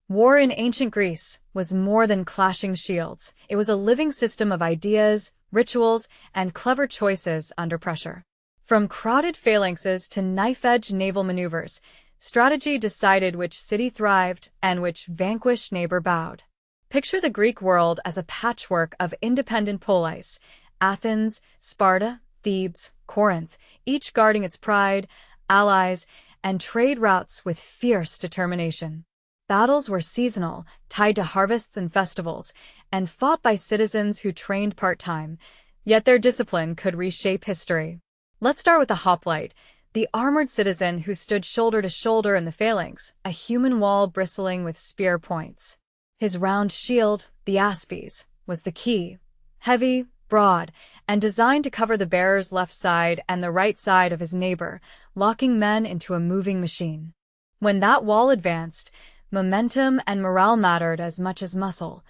War in ancient Greece was more than clashing shields. It was a living system of ideas, rituals, and clever choices under pressure. From crowded phalanxes to knife-edge naval maneuvers, strategy decided which city thrived and which vanquished neighbor bowed. Picture the Greek world as a patchwork of independent polis: Athens, Sparta, Thebes, Corinth, each guarding its pride, allies, and trade routes with fierce determination. Battles were seasonal, tied to harvests and festivals, and fought by citizens who trained part-time, yet their discipline could reshape history. Let's start with the hoplite, the armored citizen who stood shoulder to shoulder in the phalanx, a human wall bristling with spear points. His round shield, the aspes, was the key. Heavy, broad, and designed to cover the bearer's left side and the right side of his neighbor, locking men into a moving machine. When that wall advanced, momentum and morale mattered as much as muscle.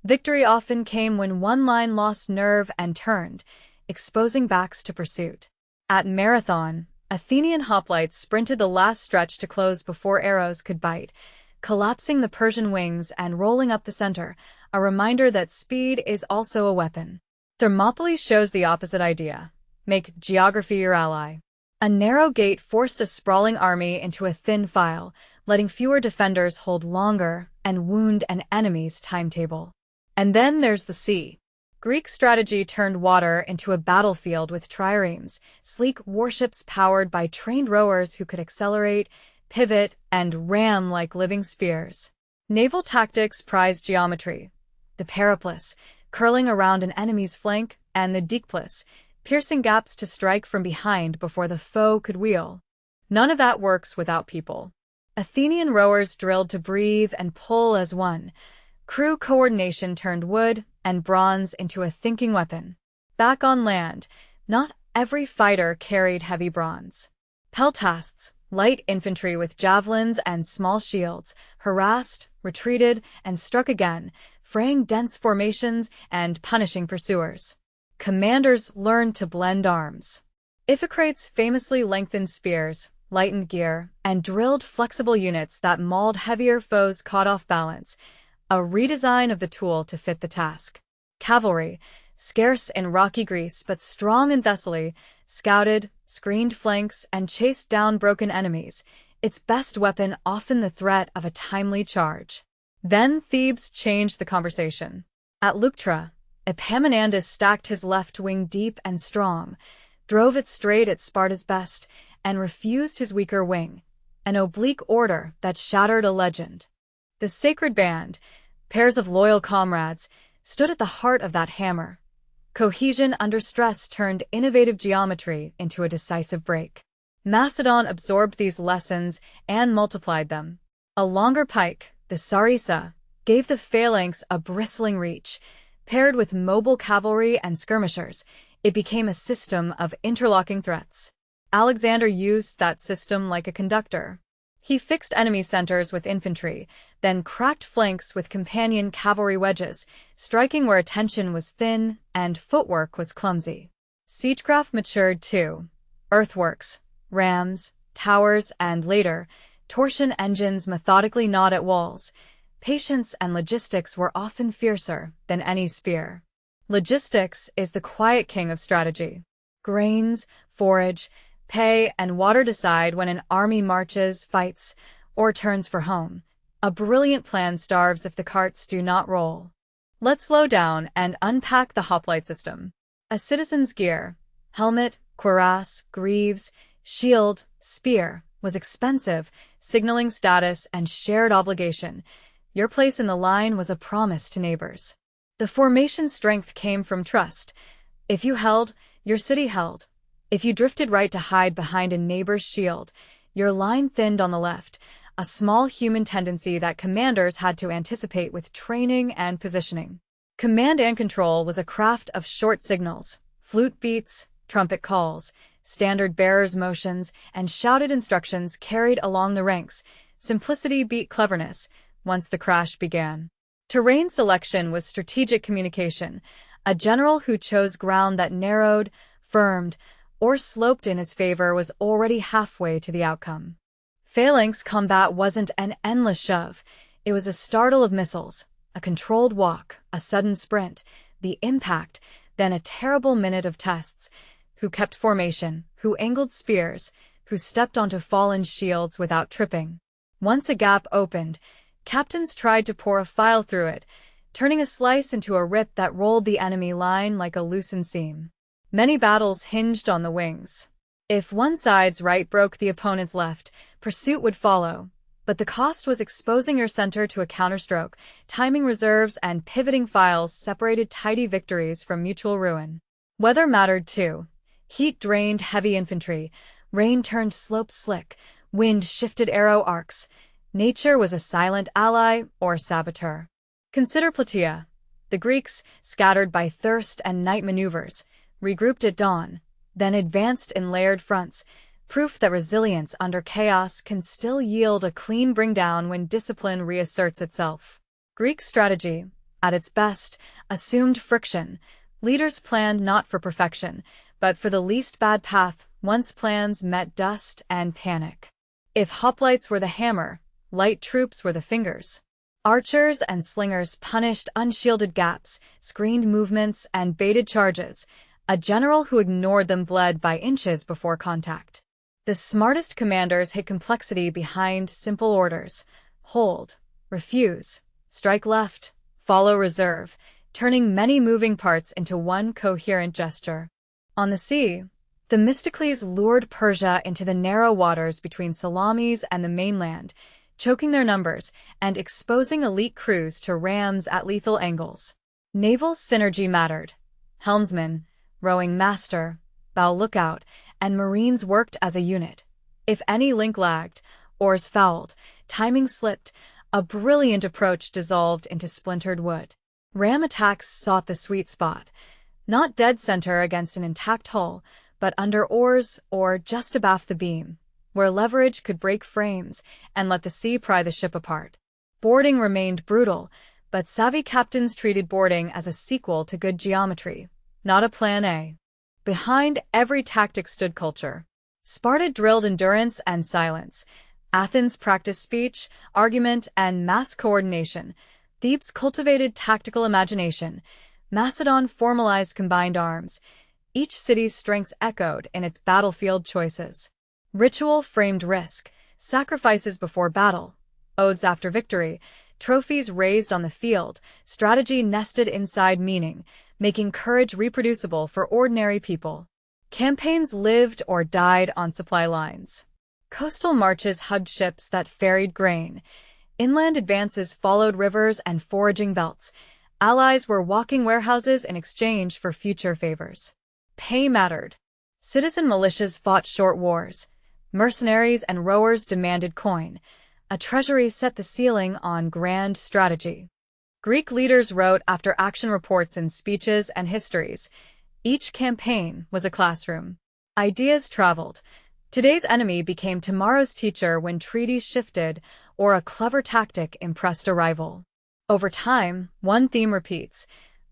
Victory often came when one line lost nerve and turned, exposing backs to pursuit. At Marathon, Athenian hoplites sprinted the last stretch to close before arrows could bite, collapsing the Persian wings and rolling up the center, a reminder that speed is also a weapon. Thermopylae shows the opposite idea. Make geography your ally. A narrow gate forced a sprawling army into a thin file, letting fewer defenders hold longer and wound an enemy's timetable. And then there's the sea. Greek strategy turned water into a battlefield with triremes, sleek warships powered by trained rowers who could accelerate, pivot, and ram like living spears. Naval tactics prized geometry. The periplus, curling around an enemy's flank, and the diplus, piercing gaps to strike from behind before the foe could wheel. None of that works without people. Athenian rowers drilled to breathe and pull as one. Crew coordination turned wood and bronze into a thinking weapon. Back on land, not every fighter carried heavy bronze. Peltasts, light infantry with javelins and small shields, harassed, retreated, and struck again, fraying dense formations and punishing pursuers. Commanders learned to blend arms. Iphicrates famously lengthened spears, lightened gear, and drilled flexible units that mauled heavier foes caught off balance, a redesign of the tool to fit the task. Cavalry, scarce in rocky Greece but strong in Thessaly, scouted, screened flanks, and chased down broken enemies, its best weapon often the threat of a timely charge. Then Thebes changed the conversation. At Leuctra, Epaminondas stacked his left wing deep and strong, drove it straight at Sparta's best, and refused his weaker wing, an oblique order that shattered a legend. The Sacred Band, pairs of loyal comrades, stood at the heart of that hammer. Cohesion under stress turned innovative geometry into a decisive break. Macedon absorbed these lessons and multiplied them. A longer pike, the sarissa, gave the phalanx a bristling reach. Paired with mobile cavalry and skirmishers, it became a system of interlocking threats. Alexander used that system like a conductor. He fixed enemy centers with infantry, then cracked flanks with companion cavalry wedges, striking where attention was thin and footwork was clumsy. Siegecraft matured too. Earthworks, rams, towers, and later, torsion engines methodically gnawed at walls. Patience and logistics were often fiercer than any spear. Logistics is the quiet king of strategy. Grains, forage, pay, and water decide when an army marches, fights, or turns for home. A brilliant plan starves if the carts do not roll. Let's slow down and unpack the hoplite system. A citizen's gear, helmet, cuirass, greaves, shield, spear, was expensive, signaling status and shared obligation. Your place in the line was a promise to neighbors. The formation's strength came from trust. If you held, your city held. If you drifted right to hide behind a neighbor's shield, your line thinned on the left, a small human tendency that commanders had to anticipate with training and positioning. Command and control was a craft of short signals, flute beats, trumpet calls, standard bearers' motions, and shouted instructions carried along the ranks. Simplicity beat cleverness once the crash began. Terrain selection was strategic communication. A general who chose ground that narrowed, firmed, or sloped in his favor was already halfway to the outcome. Phalanx combat wasn't an endless shove. It was a startle of missiles, a controlled walk, a sudden sprint, the impact, then a terrible minute of tests. Who kept formation, who angled spears, who stepped onto fallen shields without tripping. Once a gap opened, captains tried to pour a file through it, turning a slice into a rip that rolled the enemy line like a loosened seam. Many battles hinged on the wings. If one side's right broke the opponent's left, pursuit would follow. But the cost was exposing your center to a counterstroke, timing reserves and pivoting files separated tidy victories from mutual ruin. Weather mattered too. Heat drained heavy infantry, rain turned slopes slick, wind shifted arrow arcs. Nature was a silent ally or saboteur. Consider Plataea. The Greeks, scattered by thirst and night maneuvers, regrouped at dawn, then advanced in layered fronts, proof that resilience under chaos can still yield a clean bring-down when discipline reasserts itself. Greek strategy, at its best, assumed friction. Leaders planned not for perfection, but for the least bad path once plans met dust and panic. If hoplites were the hammer, light troops were the fingers. Archers and slingers punished unshielded gaps, screened movements, and baited charges. A general who ignored them bled by inches before contact. The smartest commanders hid complexity behind simple orders. Hold, refuse, strike left, follow reserve, turning many moving parts into one coherent gesture. On the sea, Themistocles lured Persia into the narrow waters between Salamis and the mainland, choking their numbers and exposing elite crews to rams at lethal angles. Naval synergy mattered. Helmsman, rowing master, bow lookout, and marines worked as a unit. If any link lagged, oars fouled, timing slipped, a brilliant approach dissolved into splintered wood. Ram attacks sought the sweet spot, not dead center against an intact hull, but under oars or just abaft the beam, where leverage could break frames and let the sea pry the ship apart. Boarding remained brutal, but savvy captains treated boarding as a sequel to good geometry, not a plan A. Behind every tactic stood culture. Sparta drilled endurance and silence. Athens practiced speech, argument, and mass coordination. Thebes cultivated tactical imagination. Macedon formalized combined arms. Each city's strengths echoed in its battlefield choices. Ritual framed risk, sacrifices before battle, oaths after victory, trophies raised on the field, strategy nested inside meaning, making courage reproducible for ordinary people. Campaigns lived or died on supply lines. Coastal marches hugged ships that ferried grain. Inland advances followed rivers and foraging belts. Allies were walking warehouses in exchange for future favors. Pay mattered. Citizen militias fought short wars. Mercenaries and rowers demanded coin. A treasury set the ceiling on grand strategy. Greek leaders wrote after-action reports in speeches and histories. Each campaign was a classroom. Ideas traveled. Today's enemy became tomorrow's teacher when treaties shifted or a clever tactic impressed a rival. Over time, one theme repeats.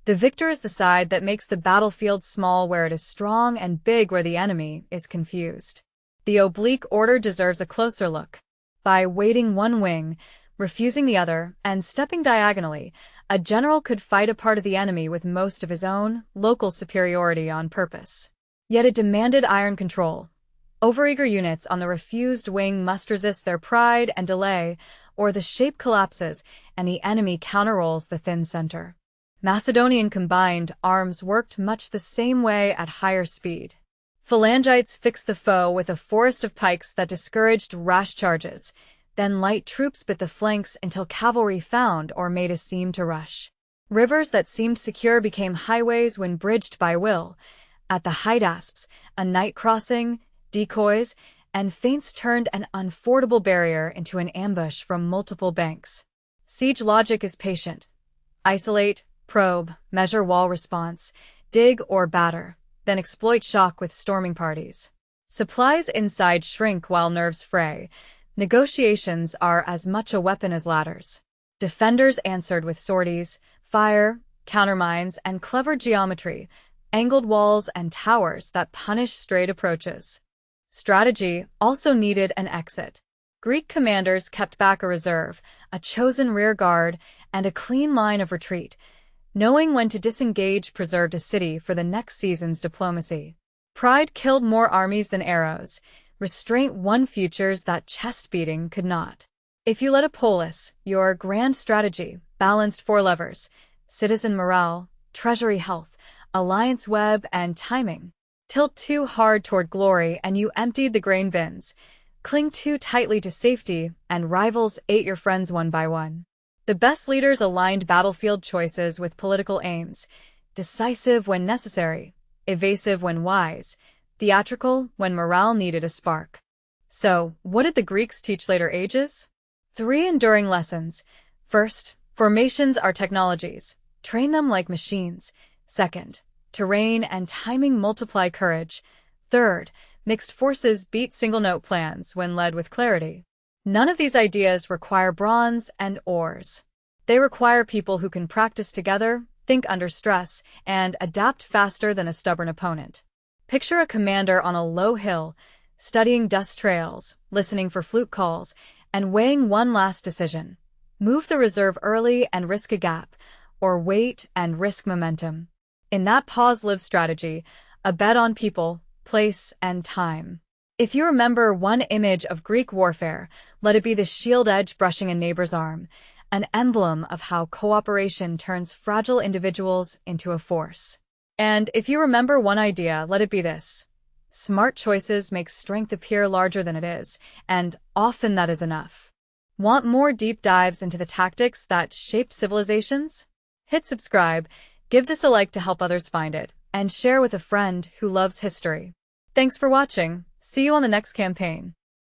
The victor is the side that makes the battlefield small where it is strong and big where the enemy is confused. The oblique order deserves a closer look. By waiting one wing, refusing the other, and stepping diagonally, a general could fight a part of the enemy with most of his own, local superiority on purpose. Yet it demanded iron control. Overeager units on the refused wing must resist their pride and delay, or the shape collapses and the enemy counterrolls the thin center. Macedonian combined arms worked much the same way at higher speed. Phalangites fixed the foe with a forest of pikes that discouraged rash charges. Then light troops bit the flanks until cavalry found or made a seam to rush. Rivers that seemed secure became highways when bridged by will. At the Hydaspes, a night crossing, decoys, and feints turned an unfordable barrier into an ambush from multiple banks. Siege logic is patient. Isolate, probe, measure wall response, dig or batter, then exploit shock with storming parties. Supplies inside shrink while nerves fray. Negotiations are as much a weapon as ladders. Defenders answered with sorties, fire, countermines, and clever geometry, angled walls and towers that punish straight approaches. Strategy also needed an exit. Greek commanders kept back a reserve, a chosen rear guard, and a clean line of retreat. Knowing when to disengage preserved a city for the next season's diplomacy. Pride killed more armies than arrows. Restraint won futures that chest-beating could not. If you led a polis, your grand strategy balanced four levers: citizen morale, treasury health, alliance web, and timing. Tilt too hard toward glory and you emptied the grain bins. Cling too tightly to safety, and rivals ate your friends one by one. The best leaders aligned battlefield choices with political aims, decisive when necessary, evasive when wise, theatrical when morale needed a spark. So, what did the Greeks teach later ages? 3 enduring lessons. First, formations are technologies. Train them like machines. Second, terrain and timing multiply courage. Third, mixed forces beat single-note plans when led with clarity. None of these ideas require bronze and oars. They require people who can practice together, think under stress, and adapt faster than a stubborn opponent. Picture a commander on a low hill, studying dust trails, listening for flute calls, and weighing one last decision. Move the reserve early and risk a gap, or wait and risk momentum. In that pause-live strategy, a bet on people, place, and time. If you remember one image of Greek warfare, let it be the shield edge brushing a neighbor's arm, an emblem of how cooperation turns fragile individuals into a force. And if you remember one idea, let it be this: smart choices make strength appear larger than it is, and often that is enough. Want more deep dives into the tactics that shaped civilizations? Hit subscribe, give this a like to help others find it, and share with a friend who loves history. Thanks for watching. See you on the next campaign.